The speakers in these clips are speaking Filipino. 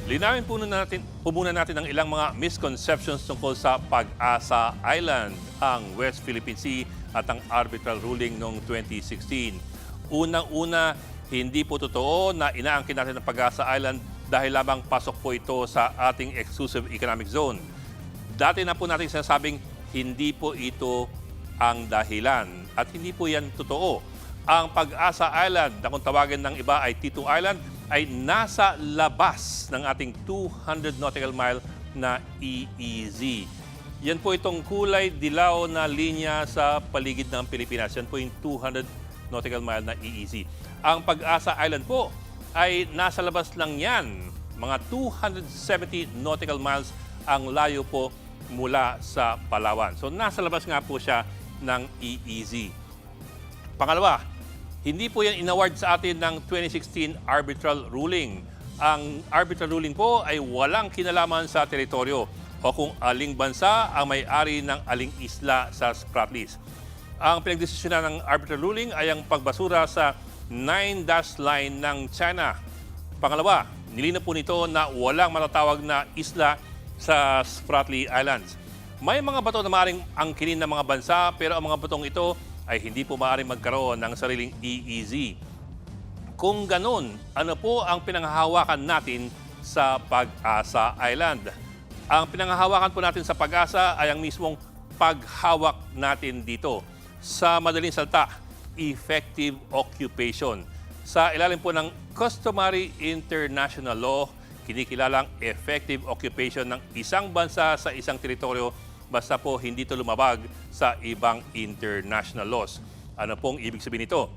Linawin muna natin ang ilang mga misconceptions tungkol sa Pag-asa Island, ang West Philippine Sea at ang arbitral ruling noong 2016. Unang-una, hindi po totoo na inaangkin natin ang Pag-asa Island dahil lamang pasok po ito sa ating exclusive economic zone. Dati na po natin sinasabing hindi po ito ang dahilan at hindi po yan totoo. Ang Pag-asa Island, na kung tawagin ng iba ay T2 Island, ay nasa labas ng ating 200 nautical mile na EEZ. Yan po itong kulay dilaw na linya sa paligid ng Pilipinas. Yan po yung 200 nautical mile na EEZ. Ang Pag-asa Island po ay nasa labas lang yan. Mga 270 nautical miles ang layo po mula sa Palawan. So nasa labas nga po siya ng EEZ. Pangalawa, hindi po yan inaward sa atin ng 2016 arbitral ruling. Ang arbitral ruling po ay walang kinalaman sa teritoryo o kung aling bansa ang may-ari ng aling isla sa Spratlys. Ang pinagdesisyonan ng arbitral ruling ay ang pagbasura sa 9-dash line ng China. Pangalawa, nilinaw po nito na walang matatawag na isla sa Spratly Islands. May mga bato na maaaring angkinin ng mga bansa pero ang mga batong ito ay hindi po maaaring magkaroon ng sariling EEZ. Kung ganun, ano po ang pinanghahawakan natin sa Pag-asa Island? Ang pinanghahawakan po natin sa Pag-asa ay ang mismong paghawak natin dito. Sa madaling salita, effective occupation. Sa ilalim po ng customary international law, kinikilalang effective occupation ng isang bansa sa isang teritoryo basta po hindi ito lumabag sa ibang international laws. Ano pong ibig sabihin nito?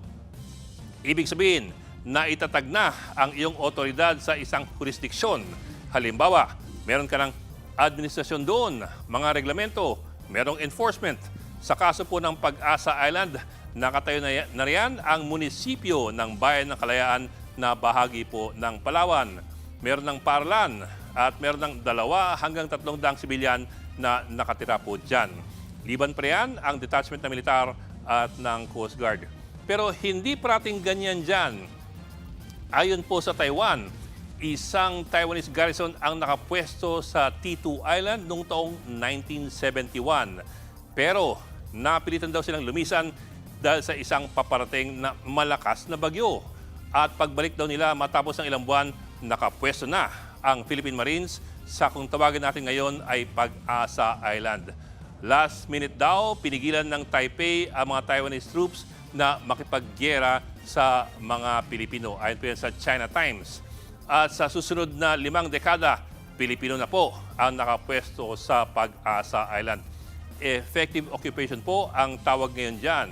Ibig sabihin na itatag na ang iyong otoridad sa isang jurisdiksyon. Halimbawa, meron ka ng administrasyon doon, mga reglamento, merong enforcement. Sa kaso po ng Pag-asa Island, nakatayo na riyan ang munisipyo ng Bayan ng Kalayaan na bahagi po ng Palawan. Meron ng paaralan at meron ng 2 hanggang 300 sibilyan na nakatira po dyan. Liban pa riyan ang detachment ng militar at ng Coast Guard. Pero hindi parating ganyan dyan. Ayon po sa Taiwan, isang Taiwanese garrison ang nakapwesto sa T2 Island noong taong 1971. Pero napilitan daw silang lumisan dahil sa isang paparating na malakas na bagyo. At pagbalik daw nila matapos ng ilang buwan, nakapwesto na ang Philippine Marines sa kung tawagin natin ngayon ay Pag-asa Island. Last minute daw, pinigilan ng Taipei ang mga Taiwanese troops na makipaggiyera sa mga Pilipino. Ayon po yan sa China Times. At sa susunod na 5 dekada, Pilipino na po ang nakapwesto sa Pag-asa Island. Effective occupation po ang tawag ngayon dyan.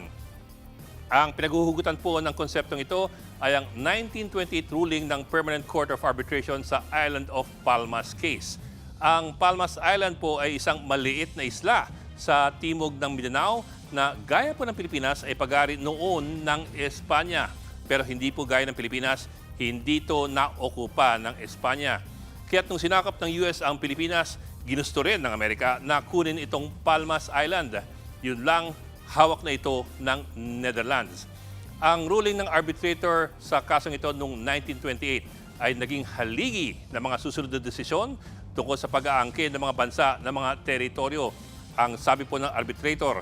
Ang pinaghuhugutan po ng konseptong ito ay ang 1928 ruling ng Permanent Court of Arbitration sa Island of Palmas case. Ang Palmas Island po ay isang maliit na isla sa timog ng Mindanao na gaya po ng Pilipinas ay pag-ari noon ng Espanya. Pero hindi po gaya ng Pilipinas, hindi ito naokupa ng Espanya. Kaya't nung sinakop ng US ang Pilipinas, ginusto rin ng Amerika na kunin itong Palmas Island. Yun lang, hawak na ito ng Netherlands. Ang ruling ng arbitrator sa kasong ito noong 1928 ay naging haligi ng mga susunod na desisyon tungkol sa pag-aangkin ng mga bansa ng mga teritoryo. Ang sabi po ng arbitrator,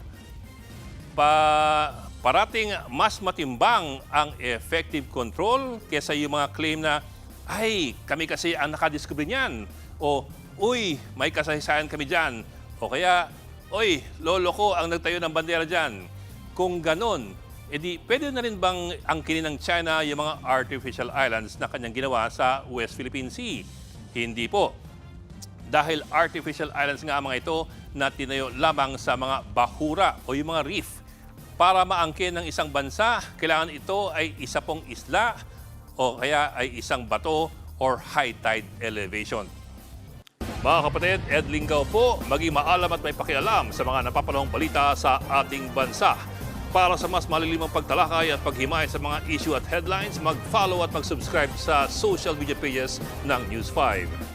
parating mas matimbang ang effective control kesa yung mga claim na, ay, kami kasi ang nakadiscover niyan. O, uy, may kasaysayan kami dyan. O kaya, oy, lolo ko ang nagtayo ng bandera dyan. Kung ganon, edi pwede na rin bang angkinin ng China yung mga artificial islands na kanyang ginawa sa West Philippine Sea? Hindi po. Dahil artificial islands nga mga ito na tinayo lamang sa mga bahura o yung mga reef. Para maangkin ng isang bansa, kailangan ito ay isa pong isla o kaya ay isang bato or high tide elevation. Mga kapatid, Ed Lingaw po, maging maalam at may pakialam sa mga napapanahong balita sa ating bansa. Para sa mas malilimang pagtalakay at paghimay sa mga issue at headlines, mag-follow at mag-subscribe sa social media pages ng News 5.